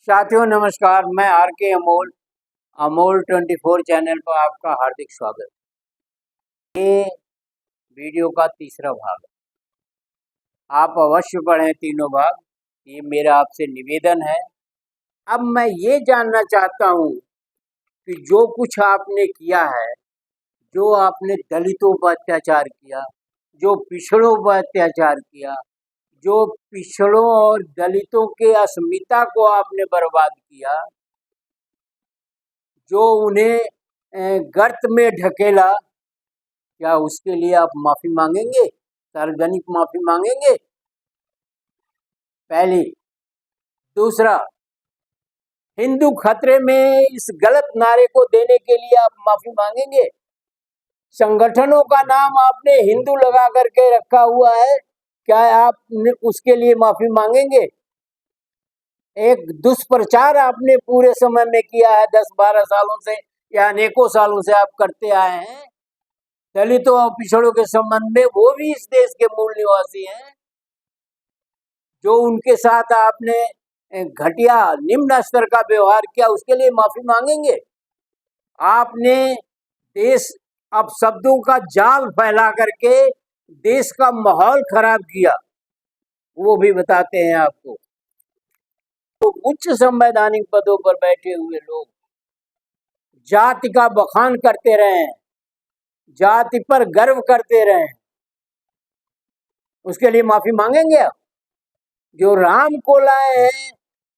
साथियों नमस्कार। मैं आर के अमोल अमोल 24 चैनल पर आपका हार्दिक स्वागत। ये वीडियो का तीसरा भाग है। आप अवश्य पढ़ें तीनों भाग, ये मेरा आपसे निवेदन है। अब मैं ये जानना चाहता हूँ कि जो कुछ आपने किया है, जो आपने दलितों पर अत्याचार किया, जो पिछड़ों पर अत्याचार किया, जो पिछड़ों और दलितों के अस्मिता को आपने बर्बाद किया, जो उन्हें गर्त में ढकेला, क्या उसके लिए आप माफी मांगेंगे? सार्वजनिक माफी मांगेंगे? पहली। दूसरा, हिंदू खतरे में इस गलत नारे को देने के लिए आप माफी मांगेंगे? संगठनों का नाम आपने हिंदू लगा करके रखा हुआ है, क्या आप उसके लिए माफी मांगेंगे? एक दुष्प्रचार आपने पूरे समय में किया है, 10-12 सालों से या अनेकों सालों से आप करते आए हैं दलितों और पिछड़ों के संबंध में। वो भी इस देश के मूल निवासी हैं। जो उनके साथ आपने घटिया निम्न स्तर का व्यवहार किया, उसके लिए माफी मांगेंगे? आपने देश अपशब्दों का जाल फैला करके देश का माहौल खराब किया, वो भी बताते हैं आपको। तो उच्च संवैधानिक पदों पर बैठे हुए लोग जाति का बखान करते रहे, जाति पर गर्व करते रहे, उसके लिए माफी मांगेंगे आप? जो राम को लाए हैं,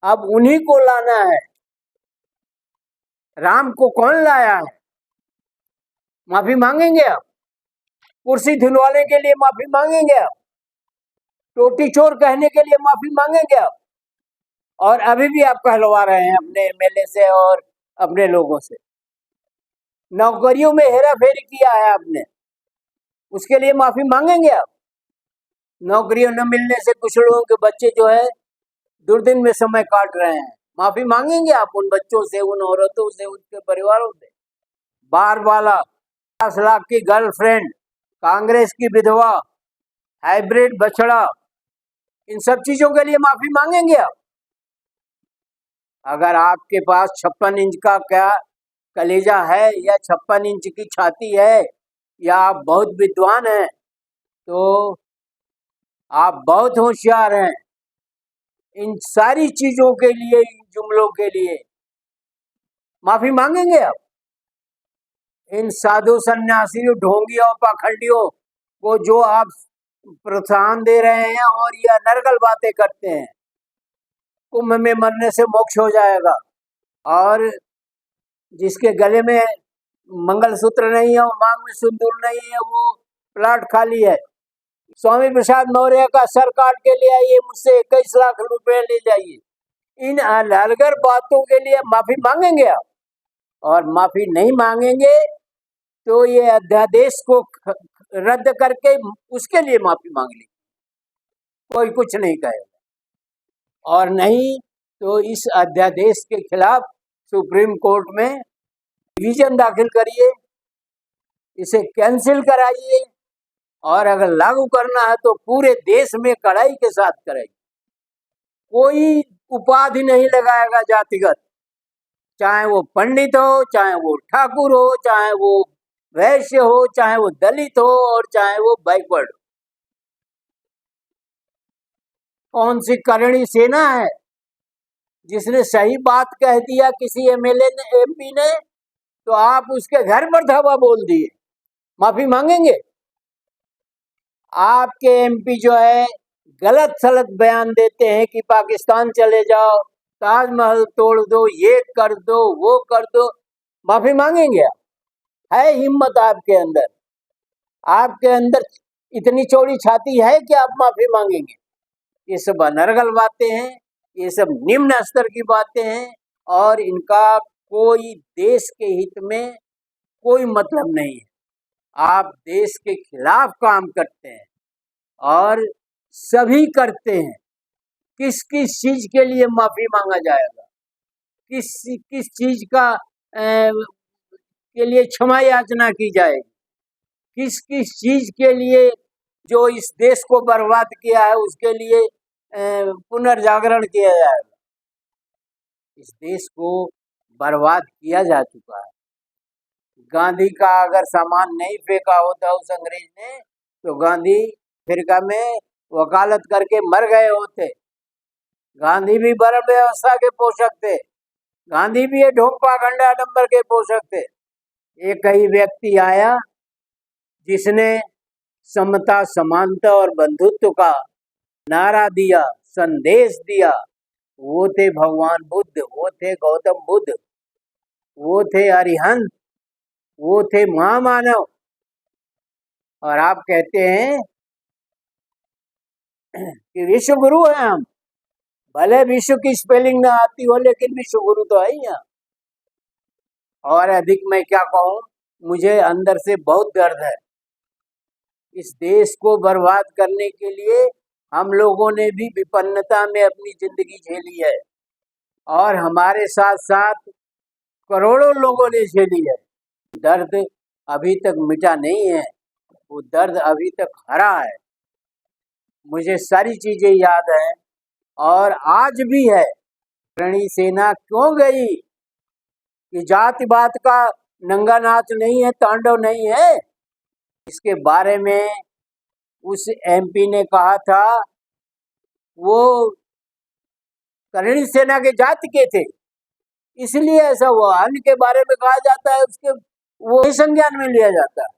अब उन्हीं को लाना है। राम को कौन लाया है? माफी मांगेंगे आप? कुर्सी धुलवाने के लिए माफी मांगेंगे आप? टोटी चोर कहने के लिए माफी मांगेंगे आप? और अभी भी आप कहलवा रहे हैं अपने एमएलए से और अपने लोगों से। नौकरियों में हेरा फेरी किया है आपने, उसके लिए माफी मांगेंगे आप? नौकरियों न मिलने से कुछ लोगों के बच्चे जो है दुर्दिन में समय काट रहे हैं, माफी मांगेंगे आप उन बच्चों से, उन औरतों से, उनके परिवारों से? बार वाला, 50 लाख की गर्लफ्रेंड, कांग्रेस की विधवा, हाइब्रिड बछड़ा, इन सब चीजों के लिए माफी मांगेंगे आप? अगर आपके पास 56 इंच का क्या कलेजा है या 56 इंच की छाती है या आप बहुत विद्वान हैं, तो आप बहुत होशियार हैं, इन सारी चीजों के लिए, इन जुमलों के लिए माफी मांगेंगे आप? इन साधु सन्यासियों, ढोंगियों, पाखंडियों को जो आप प्रोत्साहन दे रहे हैं और ये अनर्गल बातें करते हैं, कुंभ में मरने से मोक्ष हो जाएगा, और जिसके गले में मंगलसूत्र नहीं है, मांग में सिंदूर नहीं है, वो प्लाट खाली है। स्वामी प्रसाद मौर्य का सर काट के ले आइए, मुझसे 21 लाख रुपए ले जाइए। इन अलगर बातों के लिए माफी मांगेंगे आप? और माफी नहीं मांगेंगे तो ये अध्यादेश को रद्द करके उसके लिए माफी मांग ली, कोई कुछ नहीं कहेगा। और नहीं तो इस अध्यादेश के खिलाफ सुप्रीम कोर्ट में रिवीजन दाखिल करिए, इसे कैंसिल कराइए, और अगर लागू करना है तो पूरे देश में कड़ाई के साथ कराइए। कोई उपाधि नहीं लगाएगा जातिगत, चाहे वो पंडित हो, चाहे वो ठाकुर हो, चाहे वो वैश्य हो, चाहे वो दलित हो, और चाहे वो बैकवर्ड। कौन सी करणी सेना है जिसने सही बात कह दिया किसी एमएलए ने, एमपी ने, तो आप उसके घर पर धावा बोल दिए, माफी मांगेंगे? आपके एमपी जो है गलत सलत बयान देते हैं कि पाकिस्तान चले जाओ, ताजमहल तोड़ दो, ये कर दो, वो कर दो, माफी मांगेंगे आप? है हिम्मत आपके अंदर? आपके अंदर इतनी चौड़ी छाती है कि आप माफी मांगेंगे? ये सब अनर्गल बातें हैं, ये सब निम्न स्तर की बातें हैं, और इनका कोई देश के हित में कोई मतलब नहीं है। आप देश के खिलाफ काम करते हैं, और सभी करते हैं। किस किस चीज के लिए माफी मांगा जाएगा? किस किस चीज का के लिए क्षमा याचना की जाएगी? किस किस चीज के लिए जो इस देश को बर्बाद किया है उसके लिए पुनर्जागरण किया जाएगा? इस देश को बर्बाद किया जा चुका है। गांधी का अगर सामान नहीं फेंका होता उस अंग्रेज ने तो गांधी अफ्रीका में वकालत करके मर गए होते। गांधी भी वर्ण व्यवस्था के पोषक थे, गांधी भी ये ढोंग पाखंड आडंबर के पोषक थे। एक ही व्यक्ति आया जिसने समता, समानता और बंधुत्व का नारा दिया, संदेश दिया, वो थे भगवान बुद्ध, वो थे गौतम बुद्ध, वो थे अरिहंत, वो थे महामानव। और आप कहते हैं कि विश्व गुरु हैं हम। भले विश्व की स्पेलिंग ना आती हो लेकिन विश्व गुरु तो है ही यहाँ। और अधिक मैं क्या कहूँ, मुझे अंदर से बहुत दर्द है। इस देश को बर्बाद करने के लिए हम लोगों ने भी विपन्नता में अपनी जिंदगी झेली है और हमारे साथ साथ करोड़ों लोगों ने झेली है। दर्द अभी तक मिटा नहीं है, वो दर्द अभी तक हरा है। मुझे सारी चीजें याद है और आज भी है। करणी सेना क्यों गई कि जाति बात का नंगा नाच नहीं है, तांडव नहीं है। इसके बारे में उस एमपी ने कहा था वो करणी सेना के जाति के थे, इसलिए ऐसा हुआ। अन्य के बारे में कहा जाता है उसके वो संज्ञान में लिया जाता है।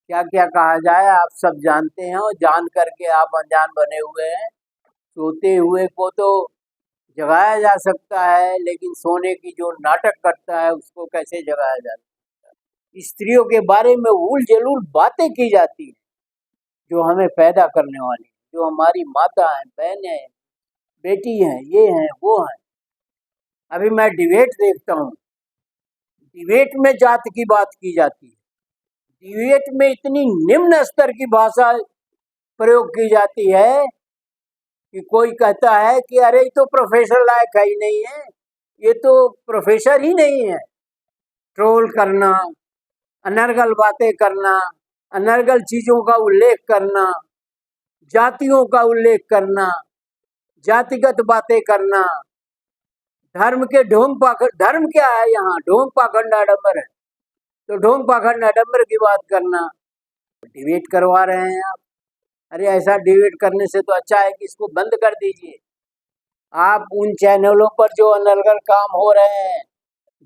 क्या क्या कहा जाए आप सब जानते हैं और जान करके आप अनजान बने हुए हैं। सोते हुए को तो जगाया जा सकता है लेकिन सोने की जो नाटक करता है उसको कैसे जगाया जा सकता है। स्त्रियों के बारे में उल जलूल बातें की जाती है जो हमें पैदा करने वाली, जो हमारी माता है, बहनें हैं, बेटी हैं, ये हैं, वो हैं। अभी मैं डिबेट देखता हूँ, डिबेट में जात की बात की जाती है, डिबेट में इतनी निम्न स्तर की भाषा प्रयोग की जाती है कि कोई कहता है कि अरे ये तो प्रोफेसर लायक है ही नहीं है, ये तो प्रोफेसर ही नहीं है। ट्रोल करना, अनर्गल बातें करना, अनर्गल चीजों का उल्लेख करना, जातियों का उल्लेख करना, जातिगत बातें करना, धर्म के ढोंग पाखंड। धर्म क्या है यहाँ? ढोंग पाखंड आडंबर है, तो ढोंग पाखंड आडंबर की बात करना। डिबेट करवा रहे हैं आप। अरे ऐसा डिबेट करने से तो अच्छा है कि इसको बंद कर दीजिए। आप उन चैनलों पर जो अनर्गल काम हो रहे हैं,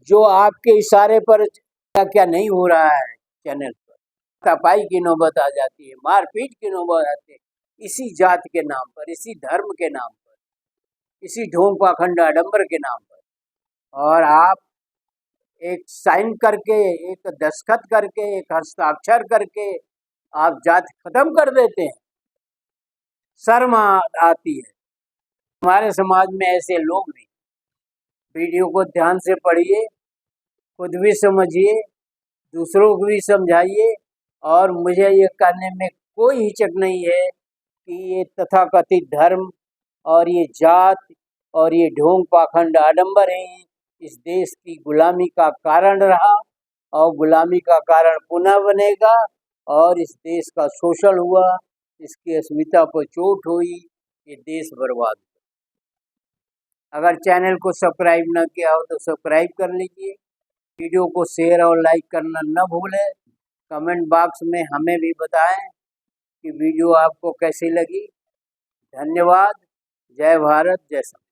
जो आपके इशारे पर क्या क्या नहीं हो रहा है चैनल पर, तपाई की नौबत आ जाती है, मारपीट की नौबत आती है, इसी जात के नाम पर, इसी धर्म के नाम पर, इसी ढोंग पाखंड आडंबर के नाम पर। और आप एक साइन करके, एक दस्तखत करके, एक हस्ताक्षर करके आप जाति खत्म कर देते हैं। शर्म आती है। हमारे समाज में ऐसे लोग नहीं। वीडियो को ध्यान से पढ़िए, खुद भी समझिए, दूसरों को भी समझाइए। और मुझे ये कहने में कोई हिचक नहीं है कि ये तथाकथित धर्म और ये जात और ये ढोंग पाखंड आडंबर ही इस देश की गुलामी का कारण रहा और गुलामी का कारण पुनः बनेगा। और इस देश का शोषण हुआ, इसकी अस्मिता पर चोट हुई, ये देश बर्बाद हुआ। अगर चैनल को सब्सक्राइब न किया हो तो सब्सक्राइब कर लीजिए। वीडियो को शेयर और लाइक करना न भूलें। कमेंट बॉक्स में हमें भी बताएं कि वीडियो आपको कैसी लगी। धन्यवाद। जय भारत, जय संविधान।